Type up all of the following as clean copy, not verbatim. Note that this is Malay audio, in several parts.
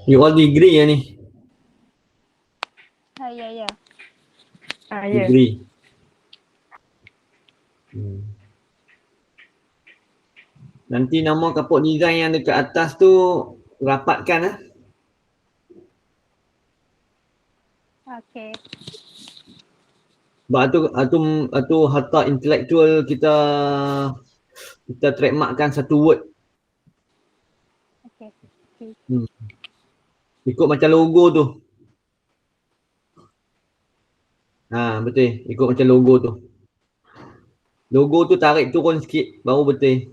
You all degree ya ni? Ya. Ya. Degree. Nanti nama kapok design yang dekat atas tu rapatkan lah. Okey. Sebab tu harta intelektual kita trademarkkan satu word. Okey. Ikut macam logo tu. Betul. Ikut macam logo tu. Logo tu tarik turun sikit baru betul.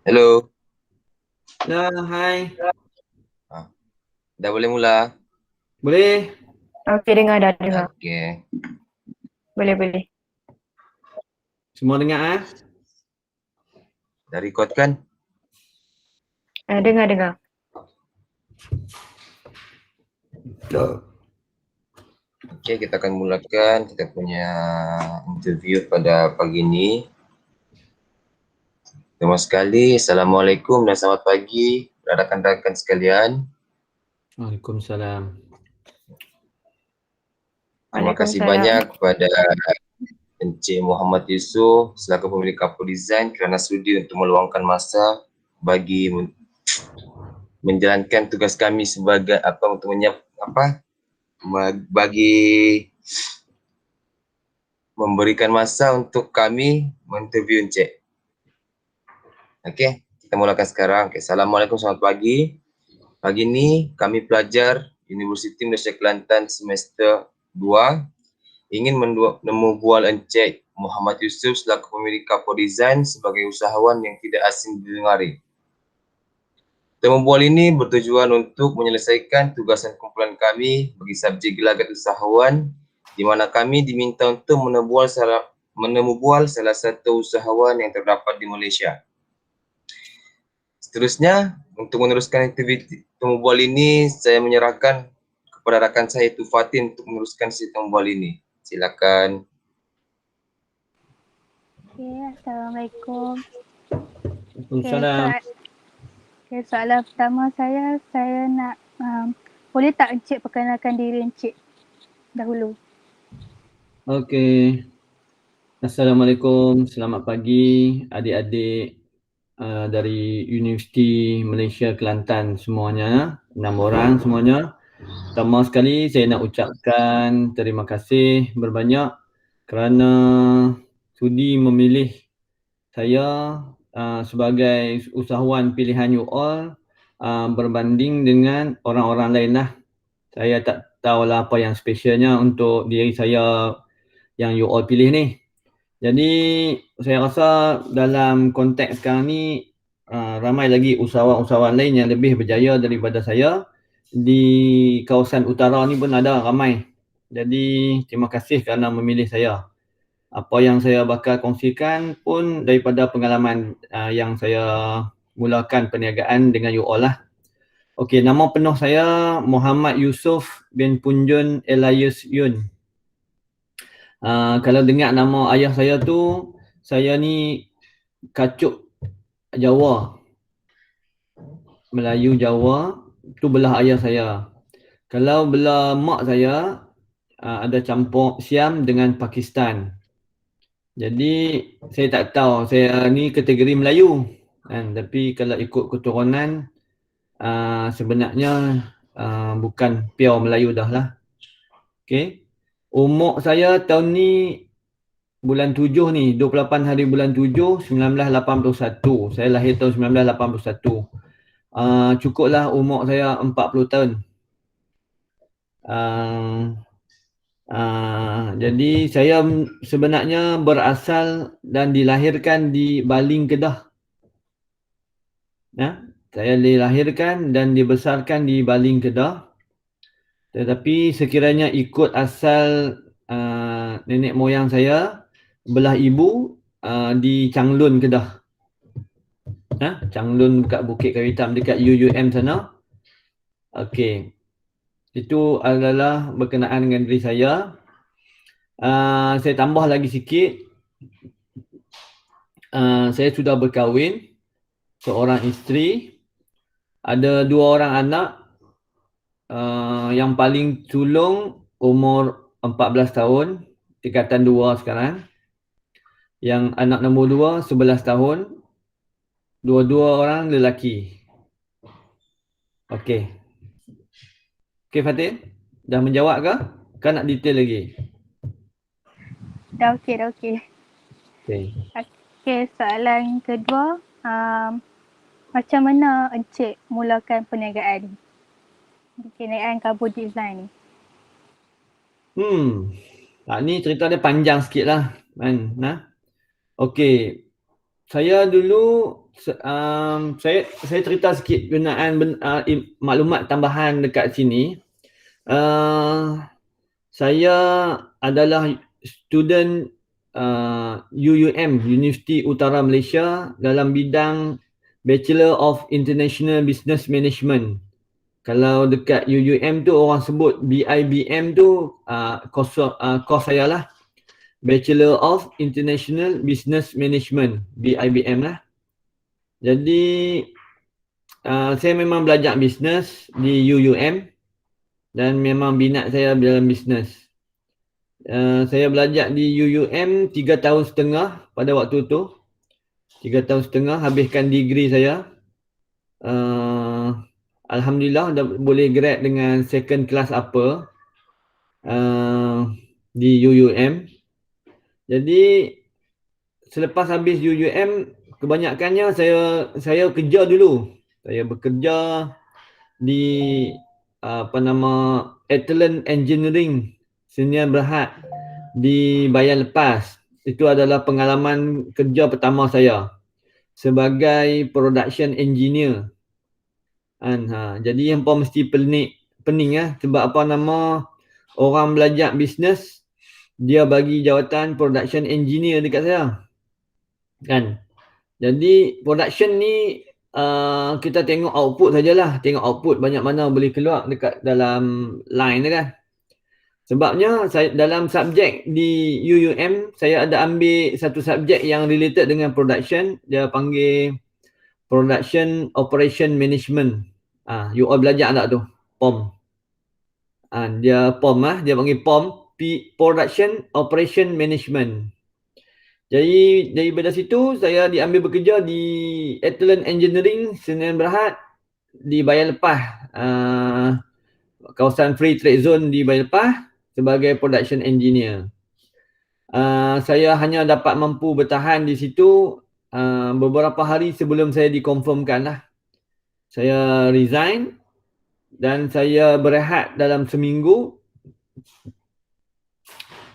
Hello. Ya, hai. Dah boleh mula? Boleh? Okey, dah dengar. Okey. Boleh. Semua dengar Dah record kan? Dengar. Okey, kita akan mulakan kita punya interview pada pagi ini. Pertama sekali, Assalamualaikum dan selamat pagi rakan-rakan sekalian. Waalaikumsalam. Terima kasih banyak kepada Encik Muhammad Yusof selaku pemilik Kapur Design kerana sudi untuk meluangkan masa bagi menjalankan tugas kami sebagai bagi memberikan masa untuk kami menginterview Encik. Okey, kita mulakan sekarang. Okey, Assalamualaikum, selamat pagi. Pagi ini kami pelajar Universiti Malaysia Kelantan semester 2 ingin memubual Encik Muhammad Yusof selaku pemilik Kapur Design sebagai usahawan yang tidak asing didengari. Temubual ini bertujuan untuk menyelesaikan tugasan kumpulan kami bagi subjek gelagat usahawan di mana kami diminta untuk menemubual salah satu usahawan yang terdapat di Malaysia. Seterusnya, untuk meneruskan aktiviti temubual ini, saya menyerahkan kepada rakan saya Itu Fatin untuk meneruskan sesi temubual ini. Silakan. Okay, Assalamualaikum. Waalaikumsalam. Soalan pertama saya nak boleh tak Encik perkenalkan diri Encik dahulu? Okey. Assalamualaikum, selamat pagi adik-adik dari Universiti Malaysia Kelantan semuanya, 6 orang semuanya. Pertama sekali saya nak ucapkan terima kasih berbanyak kerana sudi memilih saya sebagai usahawan pilihan you all berbanding dengan orang-orang lain lah. Saya tak tahulah apa yang spesialnya untuk diri saya yang you all pilih ni. Jadi saya rasa dalam konteks sekarang ni ramai lagi usahawan-usahawan lain yang lebih berjaya daripada saya. Di kawasan utara ni pun ada ramai. Jadi terima kasih kerana memilih saya. Apa yang saya bakal kongsikan pun daripada pengalaman yang saya mulakan perniagaan dengan you all lah. Okey, nama penuh saya Muhammad Yusof bin Punjun Elias Yun. Kalau dengar nama ayah saya tu, saya ni kacuk Jawa. Melayu Jawa, tu belah ayah saya. Kalau belah mak saya, ada campur Siam dengan Pakistan. Jadi saya tak tahu, saya ni kategori Melayu. Tapi kalau ikut keturunan, sebenarnya bukan pure Melayu dah lah. Okay. Umur saya tahun ni bulan 7 ni, 28 hari bulan 7, 1981. Saya lahir tahun 1981. Cukuplah umur saya 40 tahun. Jadi saya sebenarnya berasal dan dilahirkan di Baling, Kedah. Saya dilahirkan dan dibesarkan di Baling, Kedah. Tetapi sekiranya ikut asal nenek moyang saya, belah ibu di Changlun, Kedah. Changlun dekat Bukit Kayu Hitam, dekat UUM sana. Okey. Itu adalah berkenaan dengan diri saya. Saya tambah lagi sikit. Saya sudah berkahwin, seorang isteri, ada 2 orang anak. Yang paling sulung umur 14 tahun, tingkatan 2 sekarang. Yang anak nombor 2 11 tahun. Dua-dua orang lelaki. Okey. Okey Fatin, dah menjawab ke? Kan nak detail lagi? Dah okey. Okey. Okay, soalan kedua, macam mana Encik mulakan perniagaan Kapur Design ni? Ni cerita dia panjang sikit lah. Okey. Saya dulu, saya cerita sikit gunaan maklumat tambahan dekat sini. Saya adalah student UUM, Universiti Utara Malaysia, dalam bidang Bachelor of International Business Management. Kalau dekat UUM tu orang sebut BIBM tu, course saya lah. Bachelor of International Business Management, BIBM lah. Jadi saya memang belajar bisnes di UUM dan memang minat saya dalam bisnes. Saya belajar di UUM 3 tahun setengah pada waktu tu. 3 tahun setengah habiskan degree saya. Alhamdulillah dah boleh grad dengan second class upper di UUM. Jadi selepas habis UUM, kebanyakannya saya kerja dulu. Saya bekerja di Ethylene Engineering Sdn Bhd di Bayan Lepas. Itu adalah pengalaman kerja pertama saya sebagai production engineer. Jadi hampa mesti pening sebab orang belajar bisnes dia bagi jawatan production engineer dekat saya. Kan? Jadi production ni kita tengok output sajalah, tengok output banyak mana boleh keluar dekat dalam line tu kan. Sebabnya saya dalam subjek di UUM saya ada ambil satu subjek yang related dengan production, dia panggil Production Operation Management. You all belajar tak tu? POM. Dia POM dia panggil POM, Production Operation Management. Jadi daripada situ saya diambil bekerja di Ethylene Engineering Sdn Bhd di Bayan Lepas, kawasan Free Trade Zone di Bayan Lepas sebagai production engineer. Saya hanya dapat mampu bertahan di situ beberapa hari sebelum saya dikonfirmkan lah. Saya resign dan saya berehat dalam seminggu.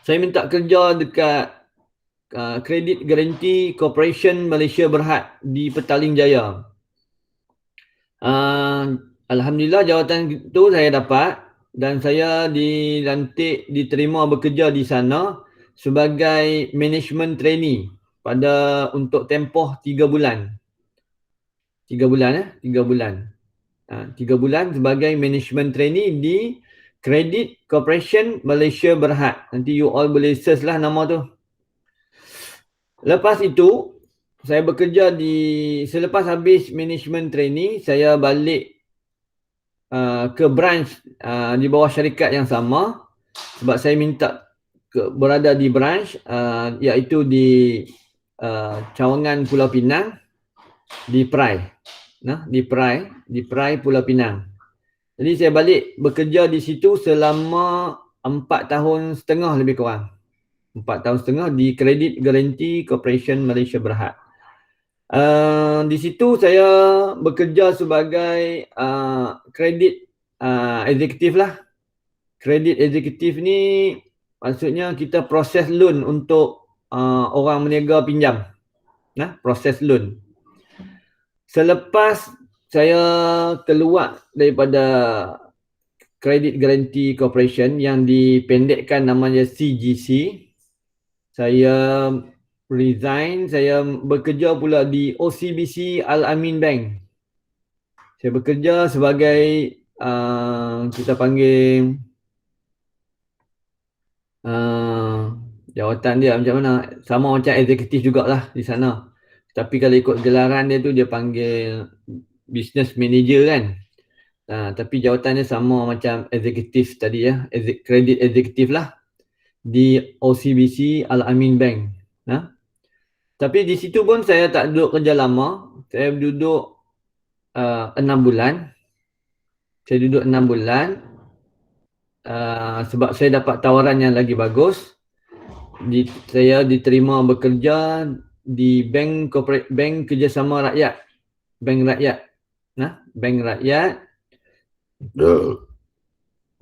Saya minta kerja dekat Credit Guarantee Corporation Malaysia Berhad di Petaling Jaya. Alhamdulillah jawatan itu saya dapat dan saya diterima bekerja di sana sebagai management trainee untuk tempoh 3 bulan. 3 bulan 3 bulan. 3 bulan sebagai management trainee di Credit Corporation Malaysia Berhad. Nanti you all boleh search lah nama tu. Lepas itu, saya bekerja selepas habis management trainee, saya balik ke branch di bawah syarikat yang sama sebab saya minta berada di branch iaitu di Cawangan Pulau Pinang di Perai. Di Perai Pulau Pinang. Jadi saya balik bekerja di situ selama 4 tahun setengah lebih kurang. 4 tahun setengah di Credit Guarantee Corporation Malaysia Berhad. Di situ saya bekerja sebagai kredit eksekutif lah. Kredit eksekutif ni maksudnya kita proses loan untuk orang berniaga pinjam. Proses loan. Selepas saya keluar daripada Credit Guarantee Corporation yang dipendekkan namanya CGC, saya resign, saya bekerja pula di OCBC Al-Amin Bank. Saya bekerja sebagai kita panggil jawatan dia macam mana? Sama macam eksekutif jugalah di sana. Tapi kalau ikut gelaran dia tu dia panggil business manager kan. Tapi jawatan dia sama macam eksekutif tadi ya, kredit eksekutif lah di OCBC Al-Amin Bank. Tapi di situ pun saya tak duduk kerja lama. Saya duduk 6 bulan. Saya duduk 6 bulan sebab saya dapat tawaran yang lagi bagus. Saya diterima bekerja di bank kerjasama rakyat. Bank rakyat. Bank rakyat.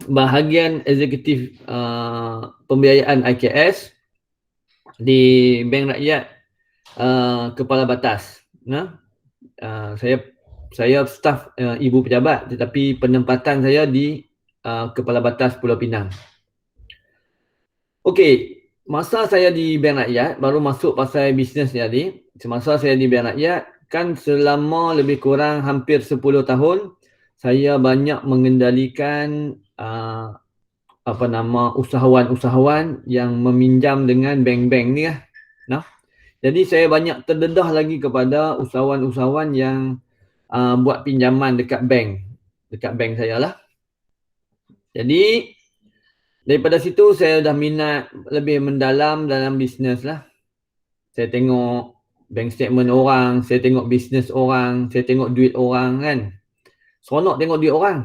Bahagian eksekutif pembiayaan IKS di bank rakyat kepala batas. Saya staf ibu pejabat tetapi penempatan saya di kepala batas Pulau Pinang. Okey, masa saya di bank rakyat baru masuk pasal bisnes tadi. Semasa saya di bank rakyat kan selama lebih kurang hampir 10 tahun saya banyak mengendalikan usahawan-usahawan yang meminjam dengan bank-bank ni lah. Jadi saya banyak terdedah lagi kepada usahawan-usahawan yang buat pinjaman dekat bank saya lah. Jadi daripada situ saya dah minat lebih mendalam dalam bisnes lah. Saya tengok bank statement orang, saya tengok bisnes orang, saya tengok duit orang kan. Seronok tengok duit orang.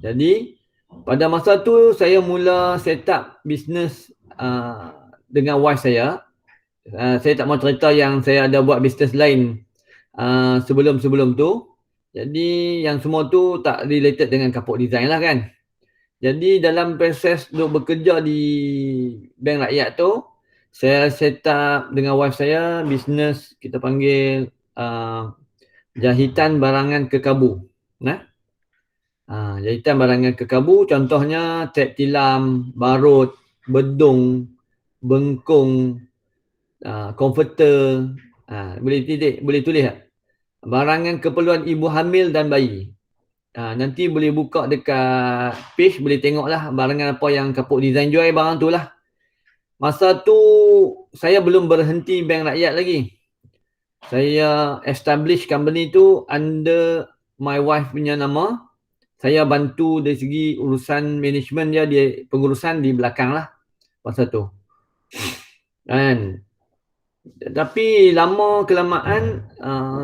Jadi pada masa tu saya mula set up bisnes dengan wife saya. Saya tak mau cerita yang saya ada buat bisnes lain sebelum-sebelum tu. Jadi yang semua tu tak related dengan kapuk design lah kan. Jadi dalam proses duk bekerja di Bank Rakyat tu, saya set up dengan wife saya bisnes kita panggil jahitan barangan kekabu. Jahitan barangan kekabu contohnya tep tilam, barut, bedung, bengkung, komforter, boleh tulis tak? Barangan keperluan ibu hamil dan bayi. Nanti boleh buka dekat page, boleh tengok lah barangan apa yang kapuk design jual, barang tu lah. Masa tu saya belum berhenti Bank Rakyat lagi. Saya establish company tu under my wife punya nama. Saya bantu dari segi urusan management dia pengurusan di belakang lah masa tu. Kan. Tapi lama kelamaan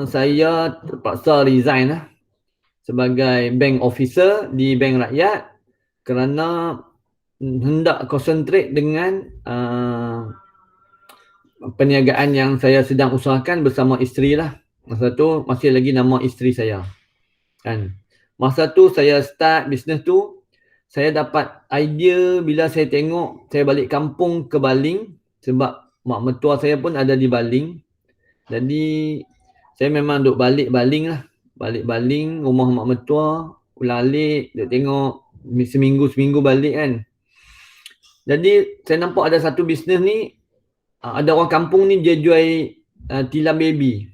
saya terpaksa resign lah sebagai bank officer di Bank Rakyat kerana hendak concentrate dengan perniagaan yang saya sedang usahakan bersama isteri lah. Masa tu masih lagi nama isteri saya. Kan. Masa tu saya start bisnes tu, saya dapat idea bila saya tengok saya balik kampung ke Baling sebab mak mertua saya pun ada di Baling. Jadi saya memang duk balik Baling lah. Balik Baling, rumah mak mertua, ulang-alik, duk tengok seminggu balik kan. Jadi saya nampak ada satu bisnes ni, ada orang kampung ni dia jual tilam baby.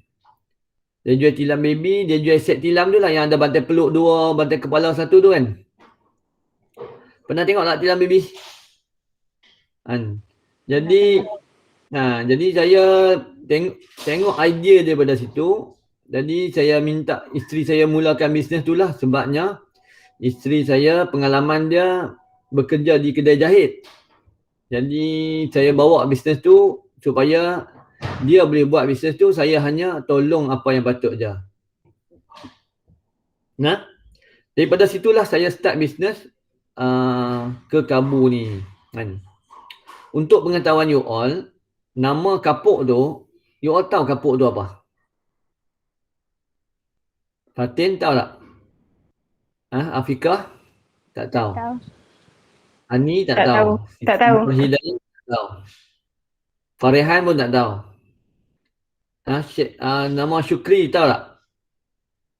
Dia jual tilam baby, dia jual set tilam tu lah yang ada bantai peluk dua, bantai kepala satu tu kan. Pernah tengok tak tilam baby? Kan. Jadi saya tengok idea daripada situ. Jadi saya minta isteri saya mulakan bisnes tu lah sebabnya isteri saya pengalaman dia bekerja di kedai jahit. Jadi saya bawa bisnes tu supaya dia boleh buat bisnes tu, saya hanya tolong apa yang patut je. Daripada situlah saya start bisnes ke Kabu ni. Kan. Untuk pengetahuan you all, nama kapuk tu, you all tahu kapuk tu apa? Fatin tahu tak? Afiqah? Tak tahu. Ani tak tahu. Tak tahu. Hidayah tak tahu. Farehan pun tak tahu. Nama Syukri tahu tak?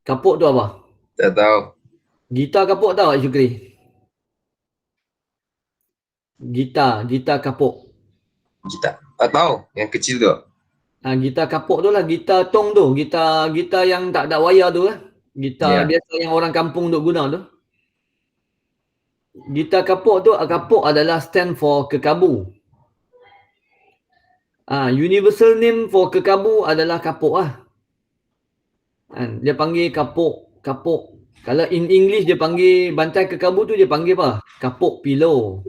Kapuk tu apa? Tak tahu. Gitar kapuk tahu tak Syukri? Gitar kapuk. Gitar. Tak tahu. Yang kecil tu. Gitar kapuk tu lah, gitar tong tu. Gitar yang tak ada wayar tu lah. Gitar biasa yang orang kampung duk guna tu. Gitar kapuk tu, kapuk adalah stand for kekabu. Universal name for kekabu adalah kapuk lah. Dia panggil kapuk. Kalau in English dia panggil bantai kekabu tu dia panggil apa? Kapuk pillow.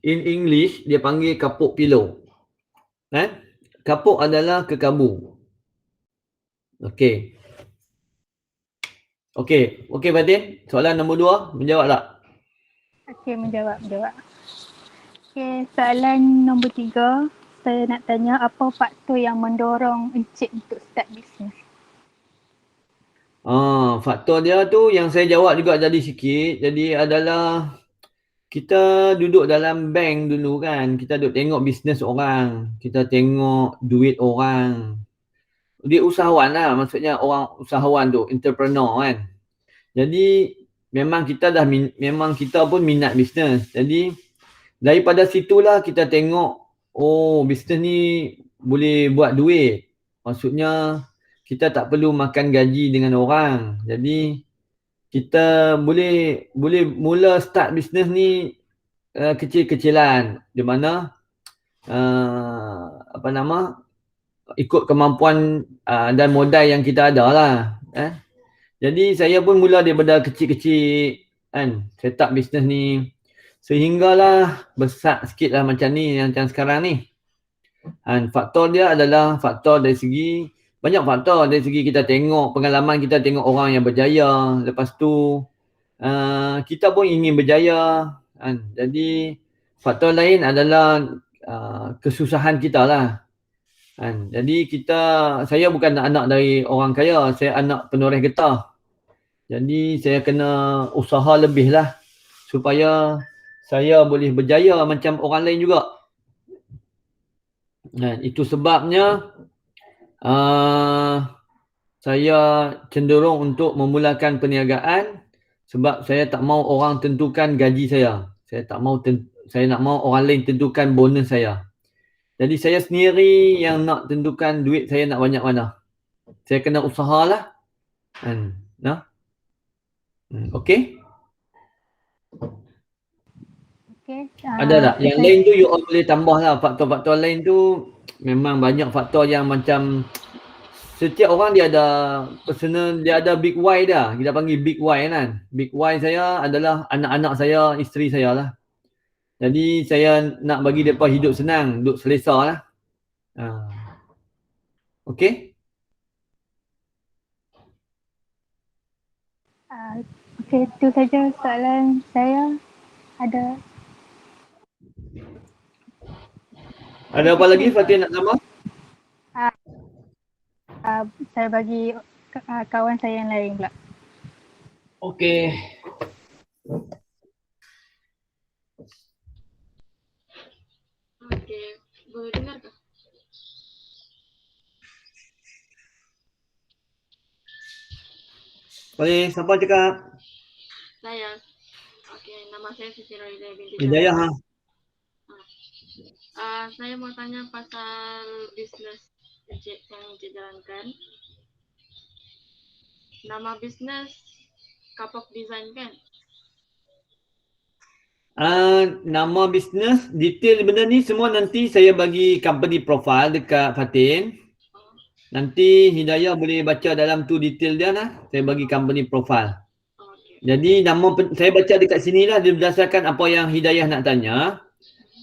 In English dia panggil kapuk pillow. Kapuk adalah kekabu. Okey, Fatin. Soalan nombor 2, menjawab tak? Okey, menjawab. Okey, soalan nombor 3. Saya nak tanya apa faktor yang mendorong Encik untuk start bisnes? Faktor dia tu yang saya jawab juga tadi sikit. Jadi adalah kita duduk dalam bank dulu kan. Kita duduk tengok bisnes orang. Kita tengok duit orang. Dia usahawan lah, maksudnya orang usahawan tu, entrepreneur kan. Jadi memang kita pun minat bisnes. Jadi daripada situlah kita tengok, bisnes ni boleh buat duit. Maksudnya kita tak perlu makan gaji dengan orang. Jadi kita boleh mula start bisnes ni kecil-kecilan. Di mana ikut kemampuan dan modal yang kita ada lah. Jadi saya pun mula daripada kecil-kecil kan, set up bisnes ni. Sehinggalah besar sikit lah macam ni, macam sekarang ni. Faktor dia adalah faktor dari segi, banyak faktor dari segi kita tengok pengalaman, kita tengok orang yang berjaya. Lepas tu kita pun ingin berjaya. Jadi faktor lain adalah kesusahan kita lah. Kan? Jadi saya bukan anak dari orang kaya, saya anak penoreh getah. Jadi saya kena usaha lebih lah supaya saya boleh berjaya macam orang lain juga. Itu sebabnya saya cenderung untuk memulakan perniagaan sebab saya tak mau orang tentukan gaji saya. Saya nak mau orang lain tentukan bonus saya. Jadi saya sendiri yang nak tentukan duit saya nak banyak mana. Saya kena usahalah. Okey? Okey. Ada tak? Yang lain tu you all boleh tambah lah. Faktor-faktor lain tu memang banyak faktor yang macam setiap orang dia ada personal, dia ada big why dia. Kita panggil big why kan. Big why saya adalah anak-anak saya, isteri saya lah. Jadi saya nak bagi mereka hidup senang, hidup selesa lah. Okey? Okey, itu saja soalan saya. Ada apa lagi Fatih nak tambah? Saya bagi kawan saya yang lain pula. Okey. Okey, boleh dengar ke? Boleh, siapa cakap? Saya. Okey, nama saya Siti Rohida binti Hidayah. Saya mau tanya pasal bisnes yang Encik jalankan. Nama bisnes Kapok Design kan? Nama bisnes, detail benda ni semua nanti saya bagi company profile dekat Fatin. Nanti Hidayah boleh baca dalam tu detail dia lah. Saya bagi company profile. Jadi nama saya baca dekat sini lah berdasarkan apa yang Hidayah nak tanya.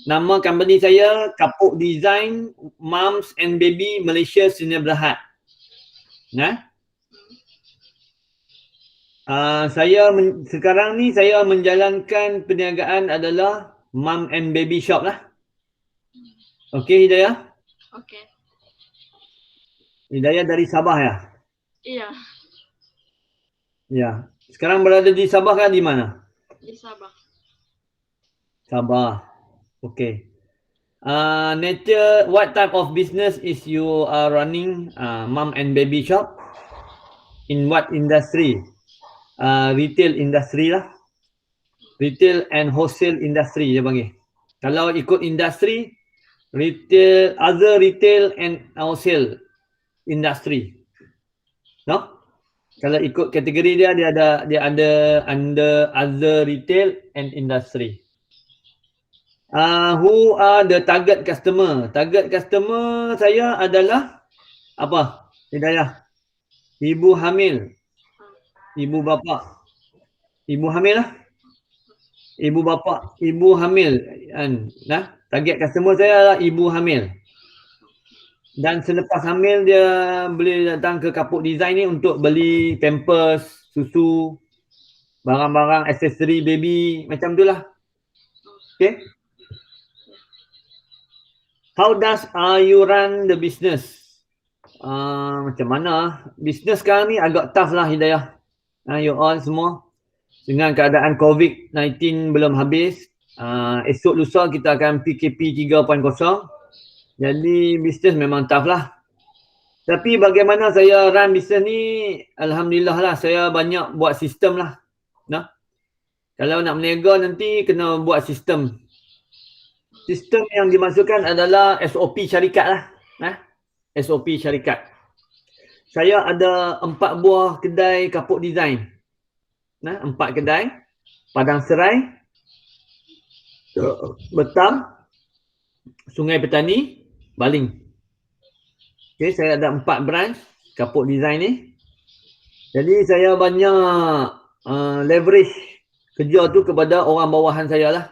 Nama company saya Kapuk Design Moms and Baby Malaysia Sdn Bhd. Sekarang ni saya menjalankan perniagaan adalah Mom and Baby Shop lah. Okey Hidayah? Okey. Hidayah dari Sabah ya? Iya. Ya. Sekarang berada di Sabah kan di mana? Di Sabah. Sabah. Okey. Nature, what type of business is you are running? Mom and Baby Shop? In what industry? Retail industry lah. Retail and wholesale industry dia panggil. Kalau ikut industri, retail, other retail and wholesale industry. No? Kalau ikut kategori dia ada under other retail and industry. Who are the target customer? Target customer saya adalah apa? Hidayah. Ibu hamil. Ibu bapa. Ibu hamil lah. Ibu bapa, ibu hamil. Target customer saya adalah ibu hamil. Dan selepas hamil dia boleh datang ke Kapuk Design ni untuk beli pampers, susu, barang-barang aksesori baby macam tu lah. Okay. How does you run the business? Macam mana? Business sekarang ni agak tough lah Hidayah. You all semua. Dengan keadaan COVID-19 belum habis. Esok lusa kita akan PKP 3.0. Jadi bisnes memang tough lah. Tapi bagaimana saya run bisnes ni, alhamdulillah lah saya banyak buat sistem lah. Kalau nak berniaga nanti kena buat sistem. Sistem yang dimasukkan adalah SOP syarikat lah. SOP syarikat. Saya ada 4 buah kedai Kapuk Design. 4 kedai. Padang Serai, Betam, Sungai Petani, Baling. Okay, saya ada 4 branch Kapuk Design ni. Jadi saya banyak leverage kerja tu kepada orang bawahan saya lah.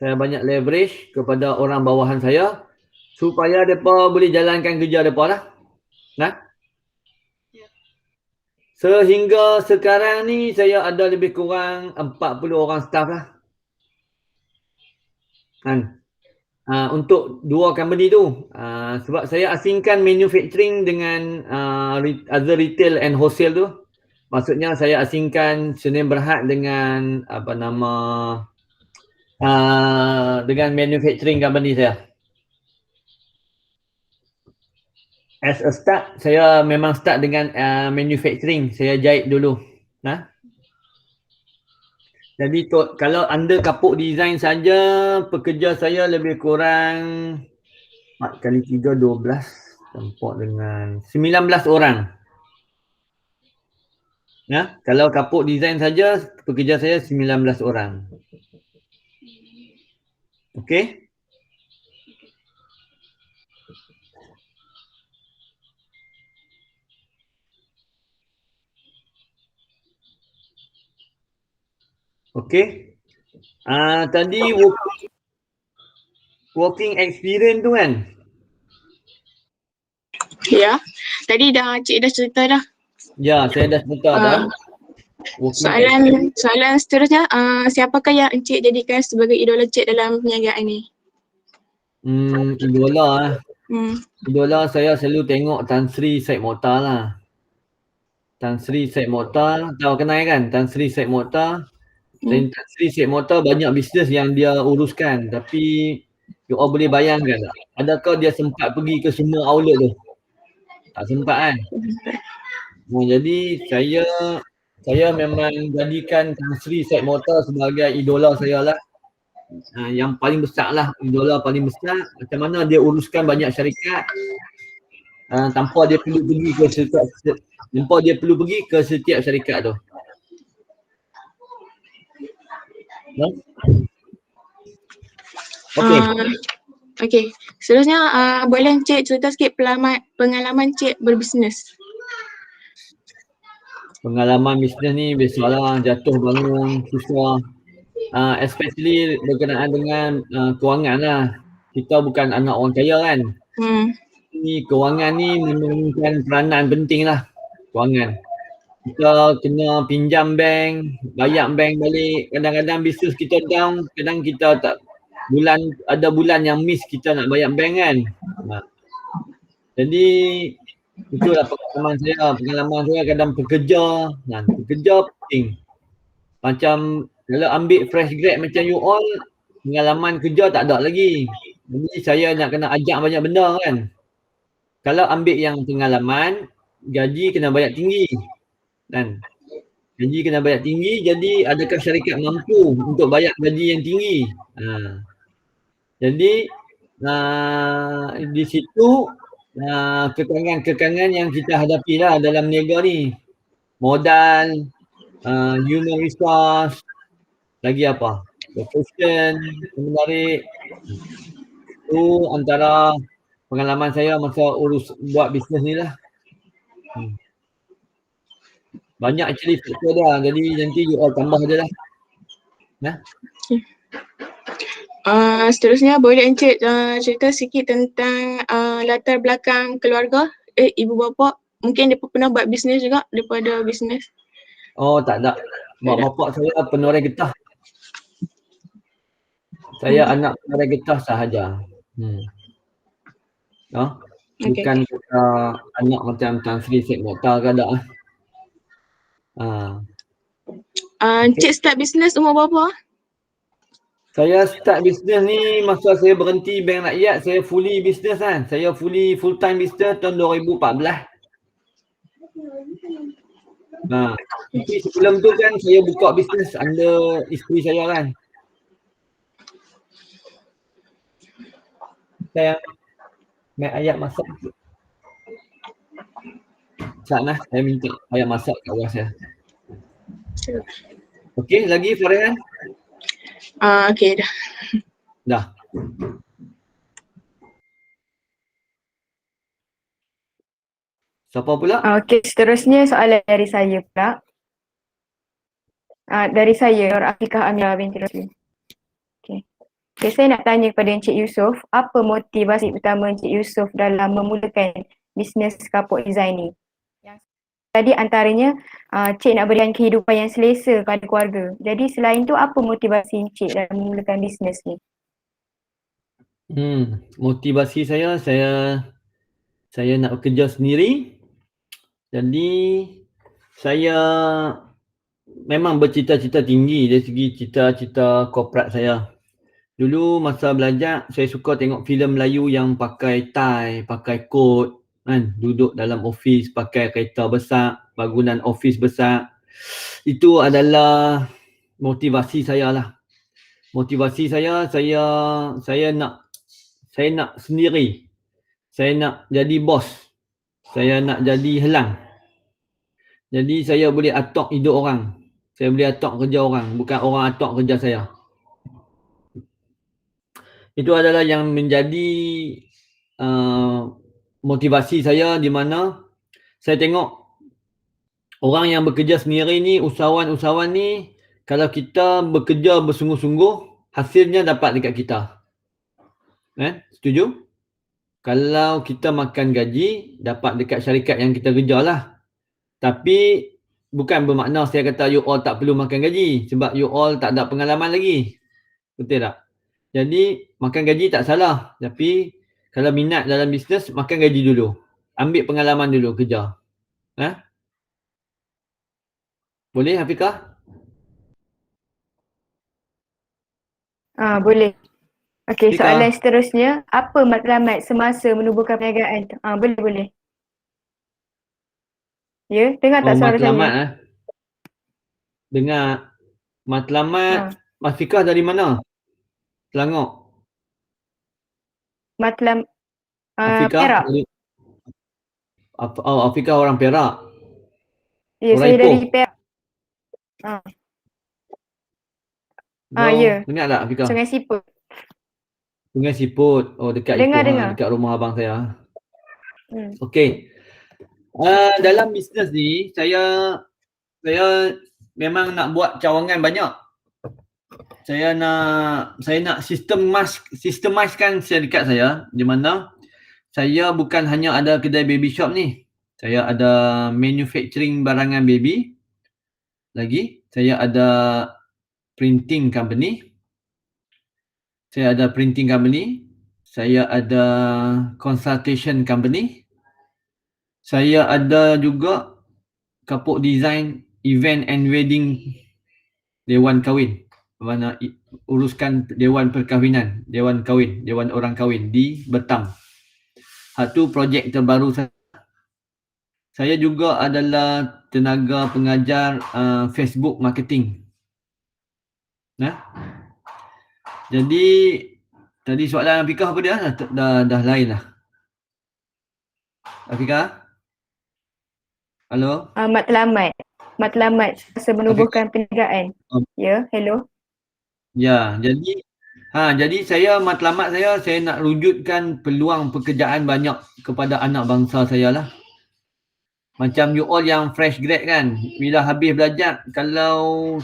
Saya banyak leverage kepada orang bawahan saya supaya mereka boleh jalankan kerja mereka lah. Sehingga sekarang ni saya ada lebih kurang 40 orang staff lah. Kan? Untuk dua company tu, sebab saya asingkan manufacturing dengan other retail and wholesale tu. Maksudnya saya asingkan Sdn Bhd dengan apa nama dengan manufacturing company saya. As a start, saya memang start dengan manufacturing. Saya jahit dulu. Jadi kalau under kapuk design saja, pekerja saya lebih kurang 4 kali 3, 12. Tempat dengan 19 orang. Kalau kapuk design saja, pekerja saya 19 orang. Okey? Okey. Tadi working experience tu kan? Ya, tadi Cik dah cerita dah. Ya, saya dah cerita dah. Soalan seterusnya, siapakah yang Encik jadikan sebagai idola Cik dalam perniagaan ni? Idola lah. Idola saya selalu tengok Tan Sri Syed Mokhtar lah. Tan Sri Syed Mokhtar, tahu kenal kan? Tan Sri Syed Mokhtar. Tan Sri Syed Mokhtar banyak bisnes yang dia uruskan, tapi you all boleh bayangkan tak? Adakah dia sempat pergi ke semua outlet tu? Tak sempat kan? Jadi saya memang jadikan Tan Sri Syed Mokhtar sebagai idola saya lah. Yang paling besar lah, idola paling besar. Macam mana dia uruskan banyak syarikat tanpa dia perlu pergi ke setiap syarikat tu. Okey. Seterusnya boleh Cik cerita sikit pengalaman Cik berbisnes? Pengalaman bisnes ni biasalah, jatuh bangun, susah. Especially berkenaan dengan kewangan lah. Kita bukan anak orang kaya kan. Ni kewangan ni memenuhkan peranan penting lah. Kewangan. Kita kena pinjam bank, bayar bank balik. Kadang-kadang bisnes kita down, kadang kita tak ada bulan yang miss kita nak bayar bank kan. Jadi itulah pengalaman saya kadang pekerja penting. Macam kalau ambil fresh grad macam you all, pengalaman kerja tak ada lagi. Jadi saya nak kena ajak banyak benda kan. Kalau ambil yang pengalaman, gaji kena bayar tinggi. Kan? Gaji kena bayar tinggi, jadi adakah syarikat mampu untuk bayar gaji yang tinggi? Jadi di situ kekangan-kekangan yang kita hadapi lah dalam niaga ni. Modal, human resource, lagi apa? Location, menarik. Itu antara pengalaman saya masa buat bisnes ni lah. Banyak actually faktor dia, jadi nanti you all tambah je lah. Seterusnya boleh Encik cerita sikit tentang latar belakang keluarga, ibu bapa. Mungkin dia pernah buat bisnes juga daripada bisnes. Oh tak ada. Mak bapak saya penoreh getah. Saya anak penoreh getah sahaja. Bukan kita anak macam Tan Sri Syed Mokhtar ke ada. Encik start bisnes umur berapa? Saya start bisnes ni masa saya berhenti Bank Rakyat, saya fully bisnes kan. Saya full time bisnes tahun 2014. Tapi sebelum tu kan saya buka bisnes under isteri saya kan. Saya main ayat masak. Sekejap saya minta ayat masak kat bawah saya. Okey, lagi Farhan? Okey dah. Dah. Siapa pula? Okey, seterusnya soalan dari saya pula. Dari saya, Nur Afiqah Amira binti Rosli. Okay, saya nak tanya kepada Encik Yusof, apa motivasi utama Encik Yusof dalam memulakan bisnes kapuk design ni? Yang tadi antaranya, Cik nak berikan kehidupan yang selesa kepada keluarga. Jadi selain tu, apa motivasi Encik dalam memulakan bisnes ni? Motivasi saya nak bekerja sendiri. Jadi saya memang bercita-cita tinggi dari segi cita-cita korporat saya. Dulu masa belajar saya suka tengok filem Melayu yang pakai tie, pakai coat kan, duduk dalam office pakai kereta besar, bangunan office besar. Itu adalah motivasi saya lah. Motivasi saya nak sendiri. Saya nak jadi bos. Saya nak jadi helang. Jadi saya boleh atok hidup orang. Saya boleh atok kerja orang, bukan orang atok kerja saya. Itu adalah yang menjadi motivasi saya, di mana saya tengok orang yang bekerja sendiri ni, usahawan-usahawan ni, kalau kita bekerja bersungguh-sungguh, hasilnya dapat dekat kita. Setuju? Kalau kita makan gaji, dapat dekat syarikat yang kita kerja lah. Tapi bukan bermakna saya kata you all tak perlu makan gaji, sebab you all tak ada pengalaman lagi. Betul tak? Jadi makan gaji tak salah, tapi kalau minat dalam bisnes, makan gaji dulu. Ambil pengalaman dulu kerja. Boleh Hafiqah? Boleh. Okey, Hafiqah. soalan seterusnya, apa matlamat semasa menubuhkan perniagaan tu? Boleh. Ya, dengar tak suara matlamat saya? Dengar. Matlamat Hafiqah dari mana? Selangor. Hafiqah Perak. Hafiqah orang Perak. Ya, orang saya Ipoh. dari Perak. Ya. Dengar tak Hafiqah? Sungai Siput. Sungai Siput. Oh, dekat Dengar. Ipoh, dekat rumah abang saya. Okey. Dalam bisnes ni, saya memang nak buat cawangan banyak. Saya nak sistemizekan syarikat saya, di mana saya bukan hanya ada kedai baby shop ni. Saya ada manufacturing barangan baby. Lagi, saya ada printing company. Saya ada consultation company. Saya ada juga kapuk design event and wedding, dewan kahwin. Mana uruskan dewan perkahwinan, dewan kahwin, dewan orang kahwin di Betam. Satu projek terbaru saya. Saya juga adalah tenaga pengajar Facebook marketing. Jadi tadi soalan Hafiqah apa dia? Dah lain lah. Hafiqah? Halo? Matlamat semasa menubuhkan perniagaan. Ya, hello. Ya, jadi matlamat saya nak wujudkan peluang pekerjaan banyak kepada anak bangsa saya lah. Macam you all yang fresh grad kan, bila habis belajar, kalau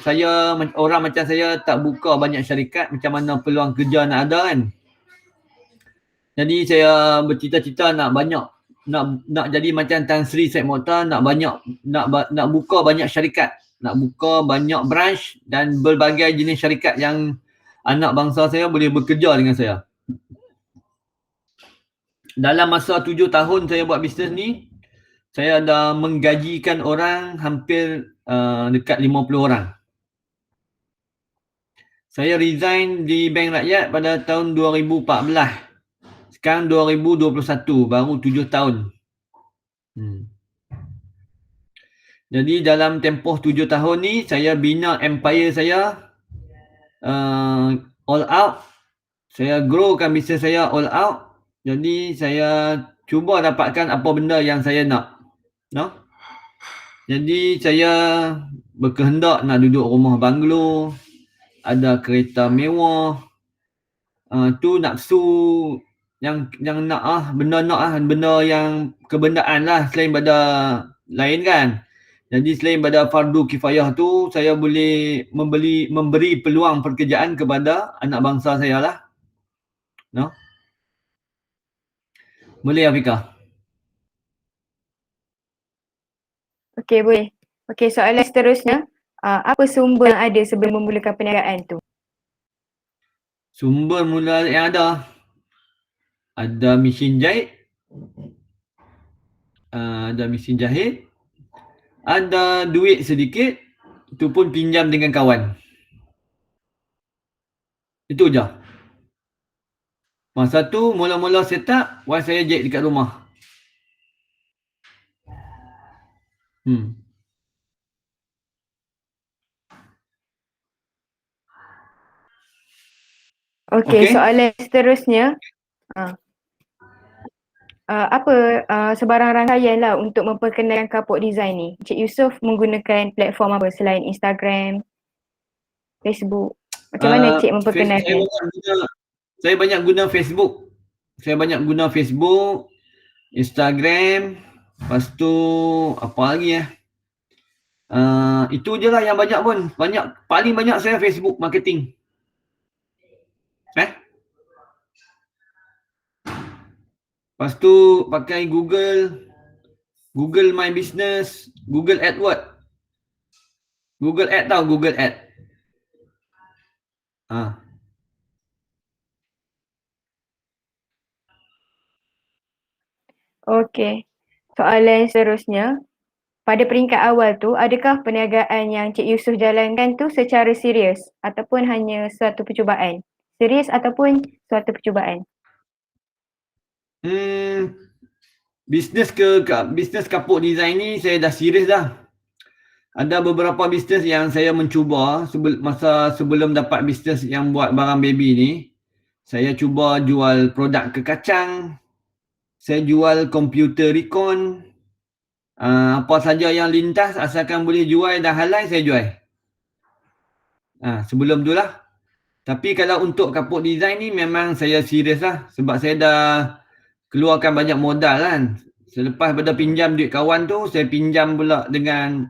orang macam saya tak buka banyak syarikat, macam mana peluang kerja nak ada kan? Jadi saya bercita-cita nak banyak, nak jadi macam Tan Sri Syed Mokhtar, nak buka banyak syarikat. Nak buka banyak branch dan berbagai jenis syarikat yang anak bangsa saya boleh bekerja dengan saya. Dalam masa 7 tahun saya buat bisnes ni, saya dah menggajikan orang hampir dekat 50 orang. Saya resign di Bank Rakyat pada tahun 2014. Sekarang 2021, baru 7 tahun. Jadi dalam tempoh 7 tahun ni, saya bina empire saya all out. Saya growkan bisnes saya all out. Jadi saya cuba dapatkan apa benda yang saya nak. Jadi saya berkehendak nak duduk rumah banglo, ada kereta mewah. Tu nafsu yang nak benda yang kebendaan lah, selain pada lain kan. Jadi selain pada fardu kifayah tu, saya boleh memberi peluang pekerjaan kepada anak bangsa saya lah. Boleh Hafiqah? Okey, boleh. Okey, soalan seterusnya, apa sumber yang ada sebelum memulakan perniagaan tu? Sumber mula yang ada, ada mesin jahit, ada duit sedikit, itu pun pinjam dengan kawan. Itu je. Masa tu mula-mula set up, wife saya jahit dekat rumah. Okey, Okey. soalan seterusnya. Apa sebarang rangkaian lah untuk memperkenalkan kapok design ni? Encik Yusof menggunakan platform apa selain Instagram, Facebook? Macam mana Encik memperkenalkan? Saya banyak guna Facebook. Saya banyak guna Facebook, Instagram, lepas tu apa lagi ya? Itu je lah yang banyak pun. Paling banyak saya Facebook marketing. Lepas tu pakai Google My Business, Google AdWords. Google Ad tahu Google Ad. Okey. Soalan seterusnya. Pada peringkat awal tu, adakah perniagaan yang Encik Yusof jalankan tu secara serius ataupun hanya suatu percubaan? Serius ataupun suatu percubaan? Bisnes kapuk design ni saya dah serius dah. Ada beberapa bisnes yang saya mencuba masa sebelum dapat bisnes yang buat barang baby ni. Saya cuba jual produk kekacang. Saya jual komputer recon. Apa saja yang lintas asalkan boleh jual dan halal saya jual. Sebelum tu lah. Tapi kalau untuk kapuk design ni memang saya serius lah. Sebab saya dah keluarkan banyak modal kan. Selepas pada pinjam duit kawan tu, saya pinjam pula dengan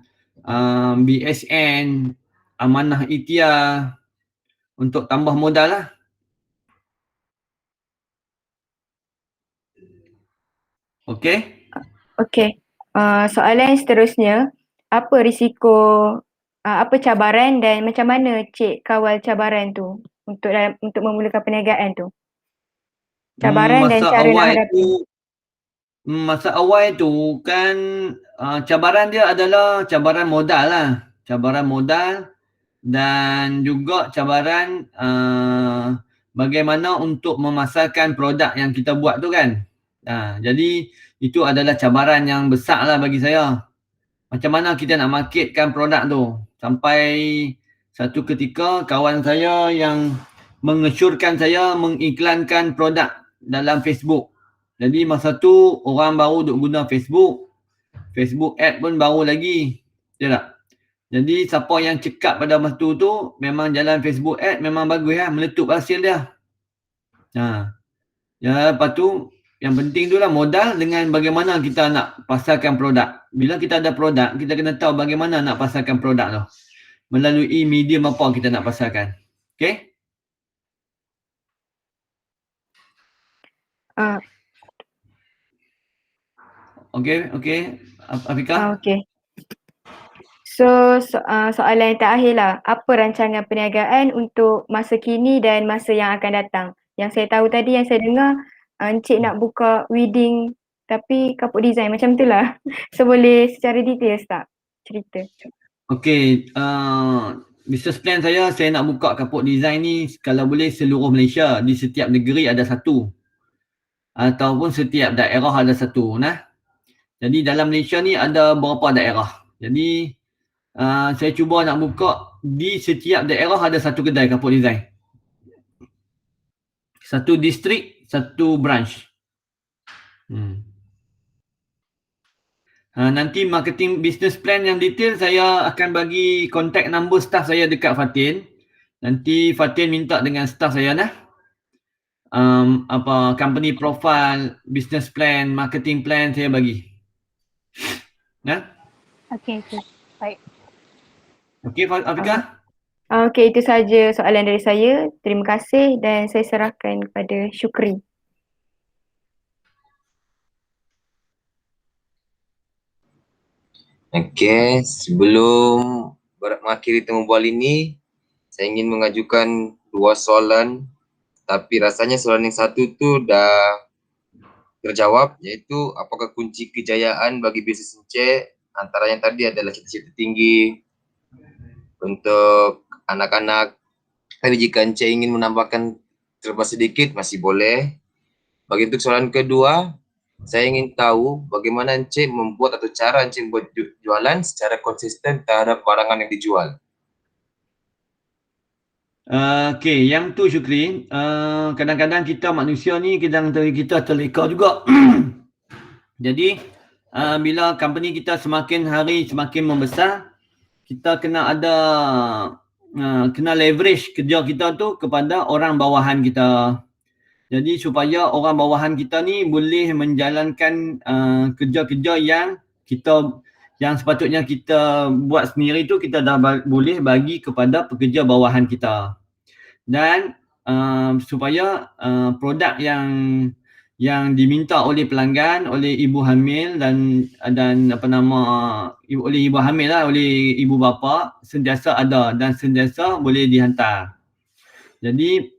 BSN, Amanah Itia untuk tambah modal lah. Okey? Okey. Soalan seterusnya, apa risiko, apa cabaran dan macam mana Cik kawal cabaran tu untuk memulakan perniagaan tu? Cabaran dan cara nak hadapi. Masa awal tu kan cabaran dia adalah cabaran modal lah. Cabaran modal dan juga cabaran bagaimana untuk memasarkan produk yang kita buat tu kan. Jadi itu adalah cabaran yang besar lah bagi saya. Macam mana kita nak marketkan produk tu. Sampai satu ketika kawan saya yang mengesyorkan saya mengiklankan produk dalam Facebook. Jadi masa tu orang baru duk guna Facebook. Facebook ad pun baru lagi. Betul tak? Jadi siapa yang cekap pada masa tu memang jalan Facebook ad memang bagus lah. Meletup hasil dia. Lepas tu yang penting tu lah modal dengan bagaimana kita nak pasarkan produk. Bila kita ada produk, kita kena tahu bagaimana nak pasarkan produk tu. Melalui medium apa kita nak pasarkan. Okay? Okay. Afika? Okay. So, soalan yang terakhir lah. Apa rancangan perniagaan untuk masa kini dan masa yang akan datang? Yang saya tahu tadi, yang saya dengar, Encik nak buka wedding tapi kapuk design macam tu lah. So, boleh secara detail tak cerita? Okay. Business plan saya nak buka kapuk design ni kalau boleh seluruh Malaysia. Di setiap negeri ada satu. Ataupun setiap daerah ada satu. Jadi dalam Malaysia ni ada berapa daerah. Jadi saya cuba nak buka di setiap daerah ada satu kedai kapuk design. Satu distrik, satu branch. Nanti marketing business plan yang detail saya akan bagi contact number staff saya dekat Fatin. Nanti Fatin minta dengan staff saya company profile, business plan, marketing plan saya bagi. Okey. Baik. Okey Afika? Okey, itu saja soalan dari saya. Terima kasih dan saya serahkan kepada Syukri. Okey, sebelum mengakhiri temu bual ini, saya ingin mengajukan 2 soalan. Tapi rasanya soalan yang satu tu dah terjawab, iaitu apakah kunci kejayaan bagi bisnes Encik? Antara yang tadi adalah cita-cita tinggi untuk anak-anak. Tapi jika Encik ingin menambahkan terlepas sedikit, masih boleh. Bagi untuk soalan kedua, saya ingin tahu bagaimana Encik membuat atau cara Encik buat jualan secara konsisten terhadap barangan yang dijual. Okey, yang tu Syukri, kadang-kadang kita manusia ni kadang-kadang kita terleka juga. Jadi, bila company kita semakin hari semakin membesar, kita kena ada kena leverage kerja kita tu kepada orang bawahan kita. Jadi supaya orang bawahan kita ni boleh menjalankan kerja-kerja yang sepatutnya kita buat sendiri tu kita dah boleh bagi kepada pekerja bawahan kita. Dan supaya produk yang diminta oleh pelanggan, oleh ibu hamil dan oleh ibu hamil lah, oleh ibu bapa sentiasa ada dan sentiasa boleh dihantar. Jadi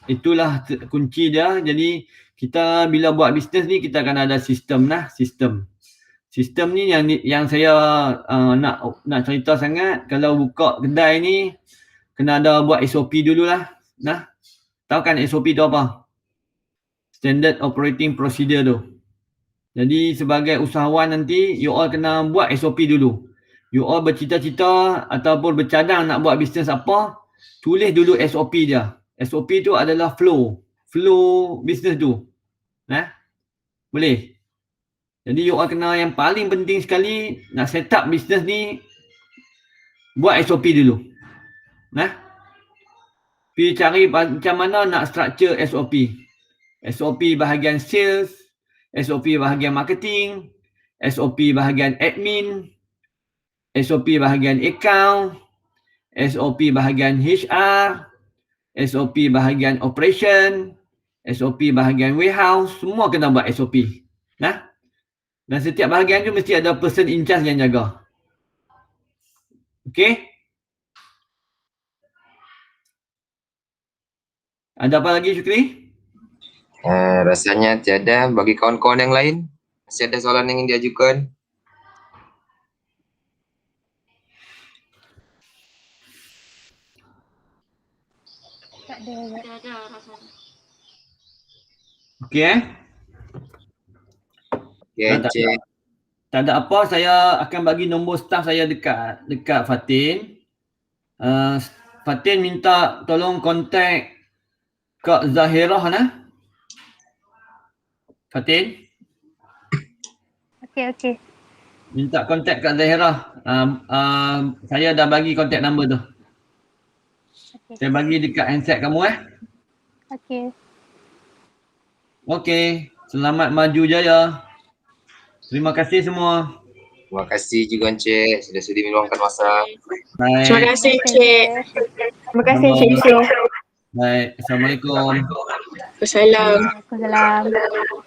itulah kunci dia. Jadi kita bila buat bisnes ni kita akan ada sistem lah, sistem. Sistem ni yang saya nak cerita sangat. Kalau buka kedai ni kena ada buat SOP dululah. Nah, tahu kan SOP tu apa? Standard Operating Procedure tu. Jadi sebagai usahawan nanti you all kena buat SOP dulu. You all bercita-cita ataupun bercadang nak buat bisnes apa, tulis dulu SOP dia. SOP tu adalah flow bisnes tu. Boleh? Jadi you all kena yang paling penting sekali nak set up bisnes ni, buat SOP dulu. Pergi cari macam mana nak structure SOP. SOP bahagian sales, SOP bahagian marketing, SOP bahagian admin, SOP bahagian account, SOP bahagian HR, SOP bahagian operation, SOP bahagian warehouse, semua kena buat SOP. Dan setiap bahagian tu mesti ada person in charge yang jaga. Okey? Ada apa lagi Syukri? Rasanya tiada. Bagi kawan-kawan yang lain, masih ada soalan yang ingin diajukan? Tak ada. Tiada rasanya. Okey Okey, Encik. Tak ada apa, saya akan bagi nombor staff saya dekat Fatin. Fatin minta tolong kontak Kak Zahirah nah. Fatin? Okey. Minta kontak Kak Zahirah. Saya dah bagi kontak nombor tu. Okey. Saya bagi dekat handset kamu Okey. Okey. Selamat maju jaya. Terima kasih semua. Terima kasih juga Encik sudah sudi meluangkan masa. Baik. Terima kasih Encik. Terima kasih Encik Yusof. Baik. Assalamualaikum. Wassalam. Waalaikumsalam.